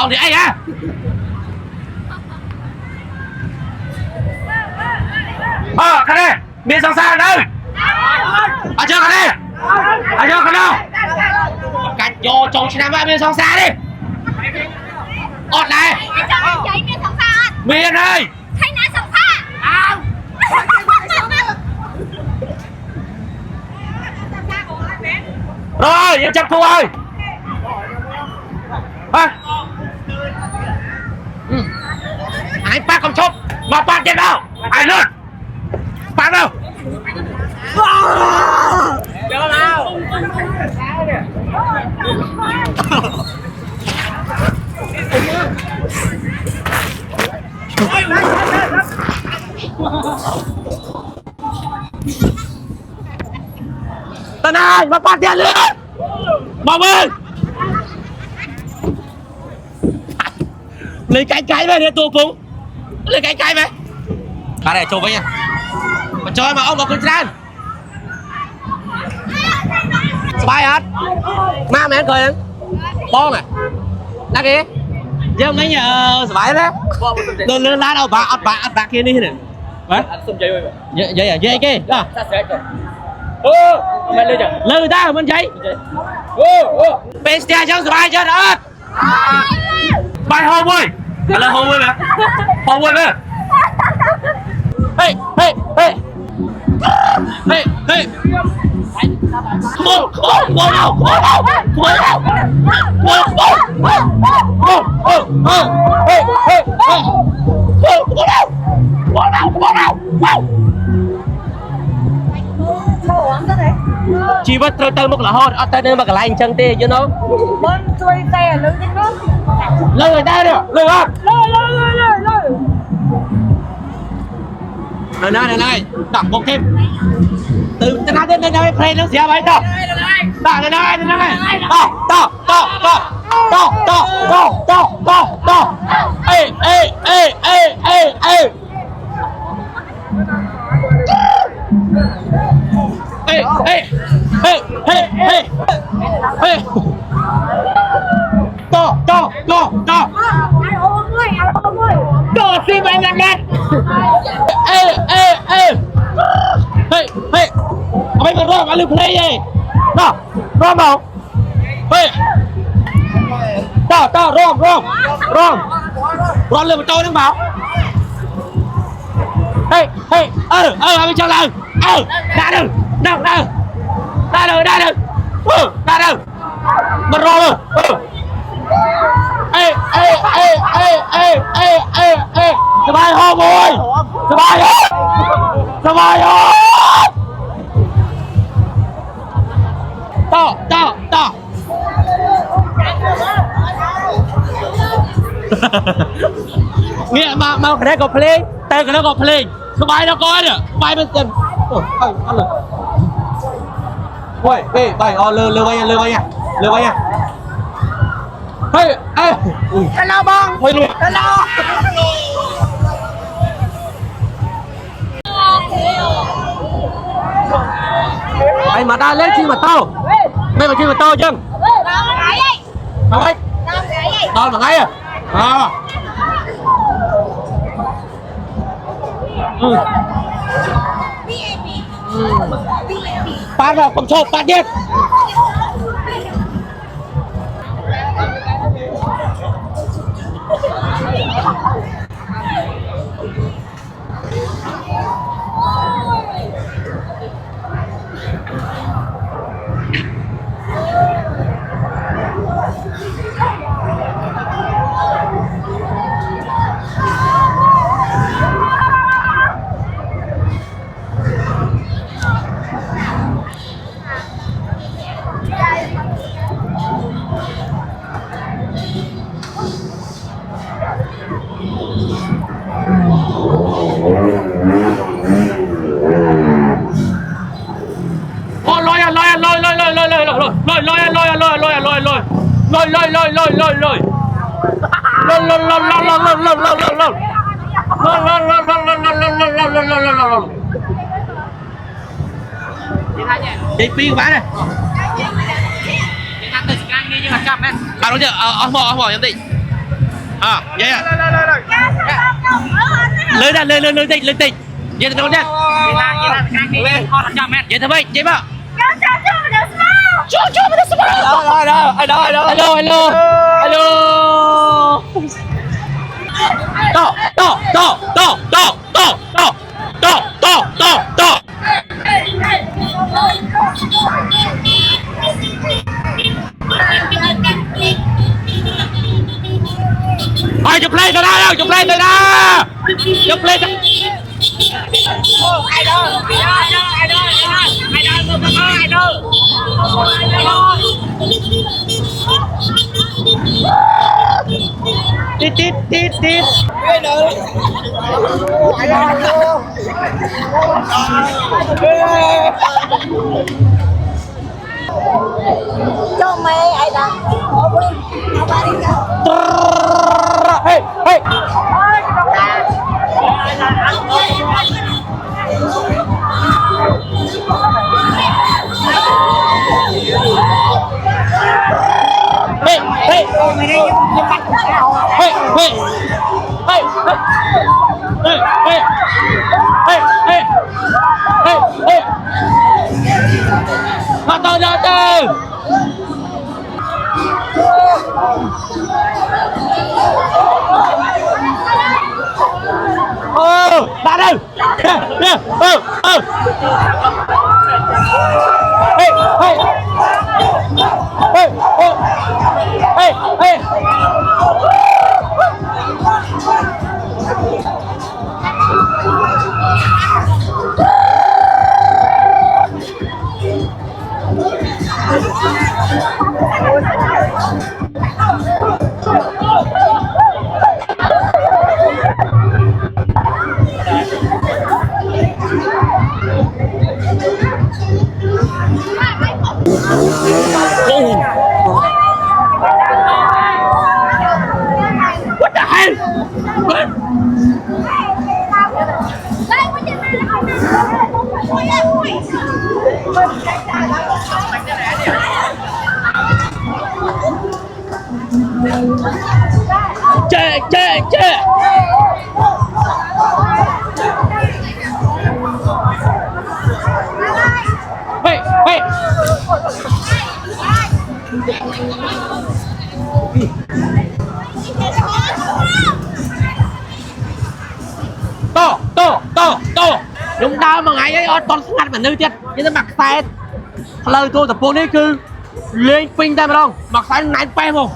bầu thì ai hả khăn đây miếng song xa đây chưa khăn đây chưa khăn đâu cắt vô trồng chi năm miếng song xa đi ọt này miếng ơi rồi em chấp cô ơi anh bác không chốt mà bác chết đâu ai luôn bác đâu chờ nào tên ơi mà bác tiền nữa mong ơi lấy cái về để tôi cũng lấy cái về bà này chụp với nha mà chơi mà ông có con trai bay hết má mẹ cười lên bom này đá kia chứ mấy nhà bay đấy lên lá đâu bà bạc kia đi nè vậy kia đó lư ta bên cháy bên xe cháu bay chết hết bay hôm ơi là hôm ơi nè hôm ơi nè hey hey hey hey hey chỉ bắt tới một là hot ở đây mà cái lạnh chân tê chứ nó bên chui xe lư trên nước lư người ta được lư không lư này đọc một thêm từ từ nào đến đây play nó xé vậy to đây to ê to xin anh ngăn đen mấy con rong ăn lưu play gì đó rong đâu to rong lên một trâu đứng bảo anh cho lần ra được mà rong rồi sờ bài hôm ơi sờ bài ơi to nghĩa mà cái này có play tay cái nó có play sờ bài nó coi nữa bài bên tiền ăn rồi ôi bài lơ bay nha hello bông hello mày mà ta lên chi mà tao mày mà chi mà tao chứ tao mà ngay phát vào không chộp phát điên chị pin bán này chị ăn từ scan như là trăm đấy à đúng chưa mò em đi à vậy à lên đây lên tịnh vậy thì đâu nhá vậy thôi vậy vậy mà chú mà được hello to ai chụp lên rồi đó chụp lên tít cho mày ai đó hey từ đã đâu what the hell Che hey to chúng ta mà ngày ấy toàn ngặt mà nữ tiết như thế mặc xe lời tôi tập bốn đấy cứ lên pin tay mà không mặc xe nãy pem không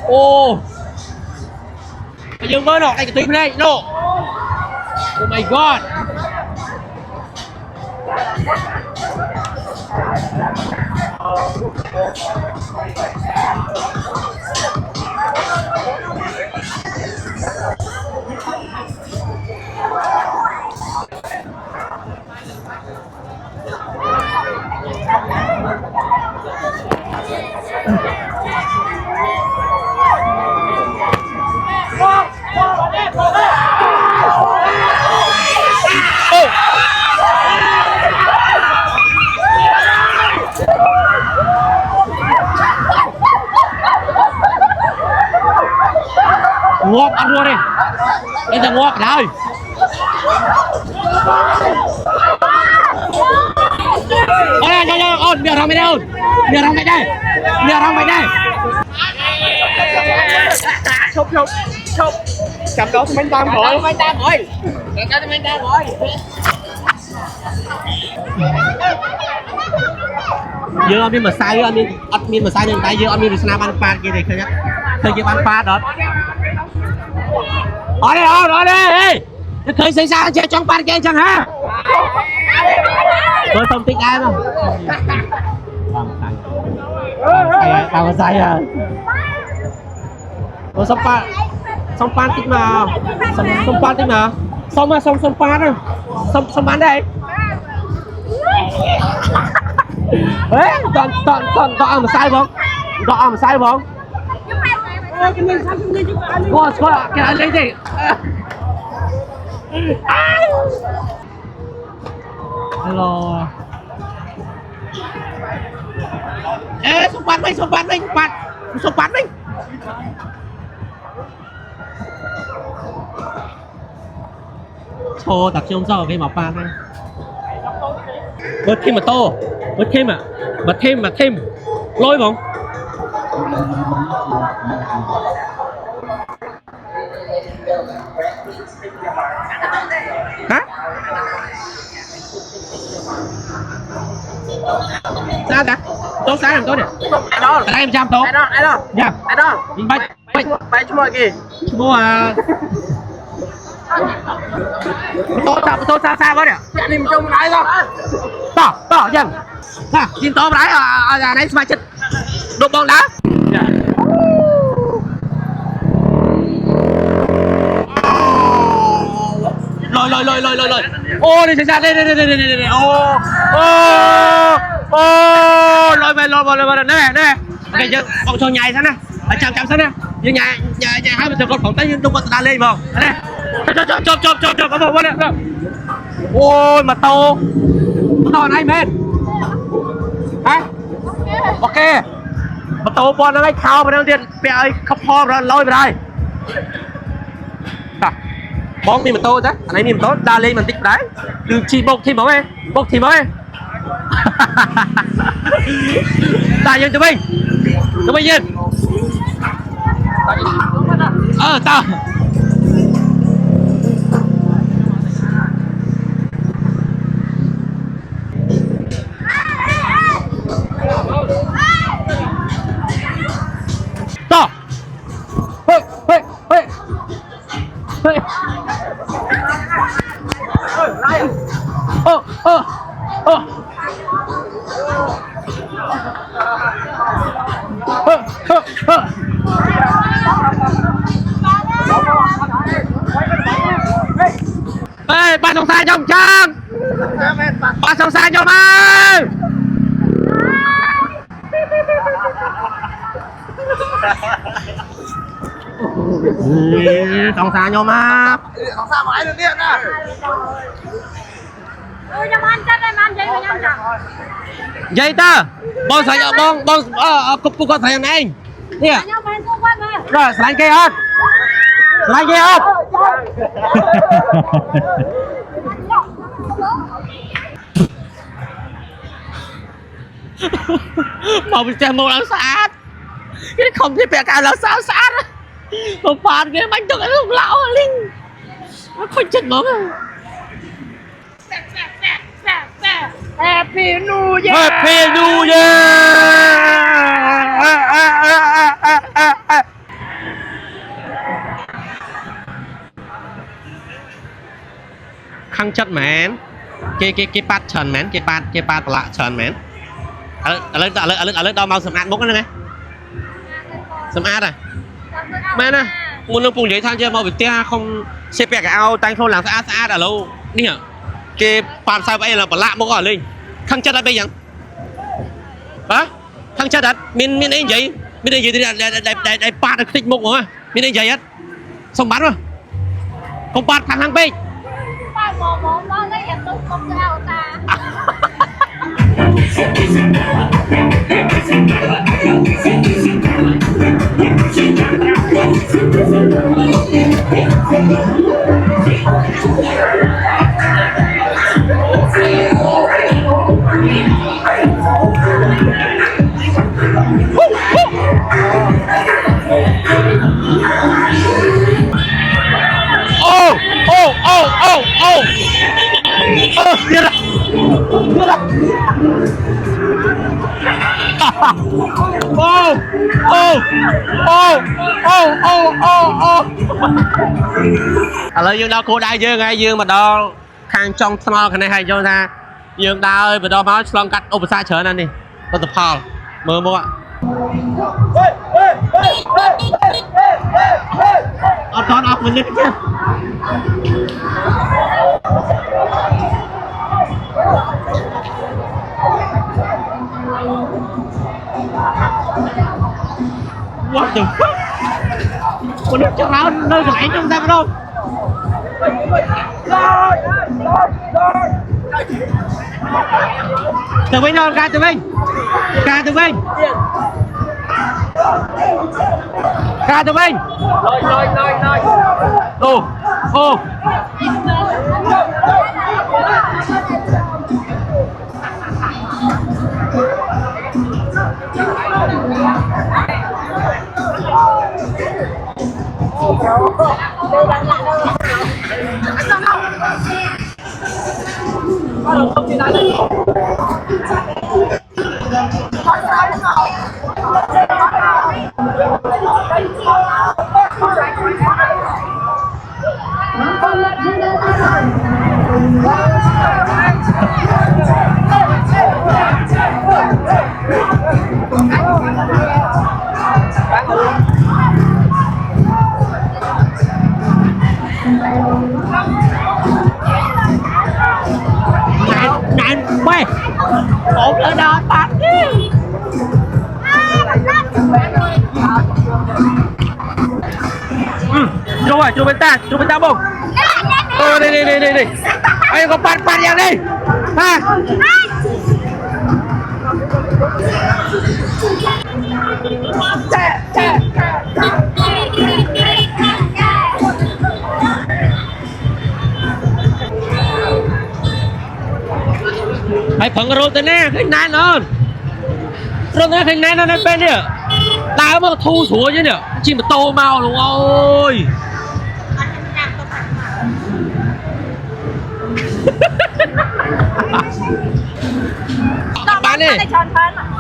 ô dừng với nó đây cái tuyến này no oh my god ngọt ăn luôn đi bây giờ ngọt rồi ôi đây ôn miệng rong mày đây miệng rong mày đây chụp chụp đó thì mình tam rồi giờ anh mà sai anh mà sai nên tại giờ anh bị snap ăn pad kia này khơi kia ăn pad đó ở đây khơi xây xa chơi trong pad kia chẳng hả tôi không thích ai đâu tao có sai à tôi xong pad tích mà xong pad tích mà xong pad rồi xong bán đây ê toàn ăn mà sai không Go, cái này lấy gì? Hello. Ê, xuống bắn mình. Thô tập trung sau cái mọc ba này bớt thêm mà to bớt thêm lôi không hả sao cả tốt sáng làm tốt nè Idol. ở đây em trăm tốt Idol. dạ Idol. bay Cuma lagi. mua à tốt xa quá nè Ni macam mana idol? to dân ha xin to đấy à này smart chất đụng bóng đá lôi ô đi xa đây ô lôi về nè ok chứ con cho nhảy sang nè ở chậm sang nè như nhà hai bên con phòng tay nhưng tung con ta lên vào nè chộp có một nè ôi mà to này men hả ok mà to bom nó lấy khao mà đang tiền bè ơi khóc ho rồi lôi về đây bóng thì mình tô chứ anh ấy mình tốt đa lên mình tích đấy từ chỉ bốc thì bóng ấy đại dân tụi mình yên tao to hey ba song sai trong trang ba song sai cho mai song sai cho má Không sao mà ai được điện à? Nhâm ăn chắc em ăn vậy mà nhâm chẳng. vậy ta bong sai bong cục con sai này nè Nhâm ăn xung quanh mà. rồi sai kia hết sai kia hết một chèn một là sát cái không thể bẻ cào là sao sát một phạt cái bánh được cái lúc lão linh nó khuyên chết bóng Happy New Year. Happy New Year khăn chất mến cái bát trần mến cái bát lạ trần mến ở lên đâu mau sầm ăn bốc nữa này sầm ăn à mẹ nè muốn lương phùng giấy than chưa mau bị tia không xe bẹt cái ao tay không làm sát ở lâu nè cái bàn sao vậy là bảo lạ bốc ở lên khăn chất ở bây giờ hả khăn chất đặt mình ấy vậy mình ấy vậy thì đại bát được tích mục mà mình ấy vậy hết xong bắn mà không bát thằng bên Ba mồm nó lấy em tung không sao ta. Điên à lời dương đâu cô đại dương hay dương mà đo khang trong small cái này hay cho ra dương đa ơi mà đo máu long cắt ốp xa trở nên đi con tập hò mơ mơ ạ con ốc mình lên chứ what the fuck con nước cho nó nơi cái này trong ra phải không từ bên đâu ca từ bên Ra tụi mình. Lôi. Ô, ô. Nạn quay ổn ở đó bắt chú bên ta bông đi anh có bắt vào đi ha hãy phẳng rồi tên nè khinh nai nữa rồi nè khinh nai nó nè bên nè đá mà thu xuống chứ nè chỉ mà tô màu đúng ôi bán đi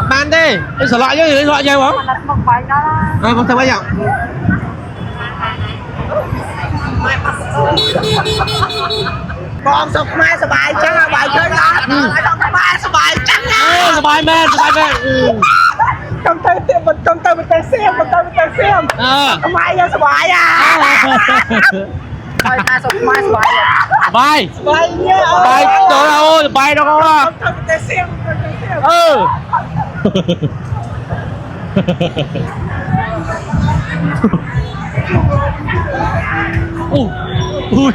bán đi cái sợ loại chứ sợ loại gì không không thèm bao nhiêu con sụp mai sụp bài trắng là bài chơi đó sụp mai sụp bài trắng sụp bài mê con tay mình tay xem sụp mai nha sụp bài à thôi ta sụp mai sụp bài bài nha bài trời ơi bài đâu con à con tay mình tay xem ui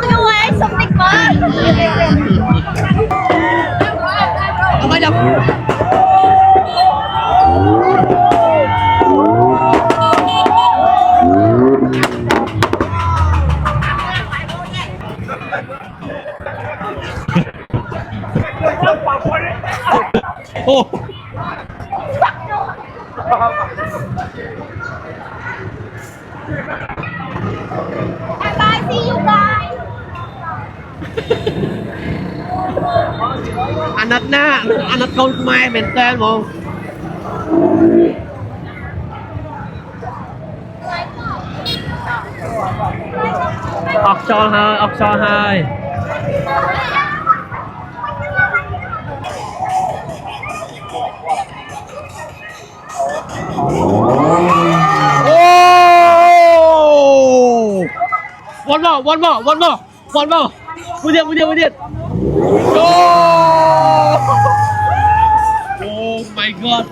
Yêu em sống tích quá. Bây giờ ô Bye, see you guys. anh ít con mai mình tên không ọc cho hai one more vui điện oh my god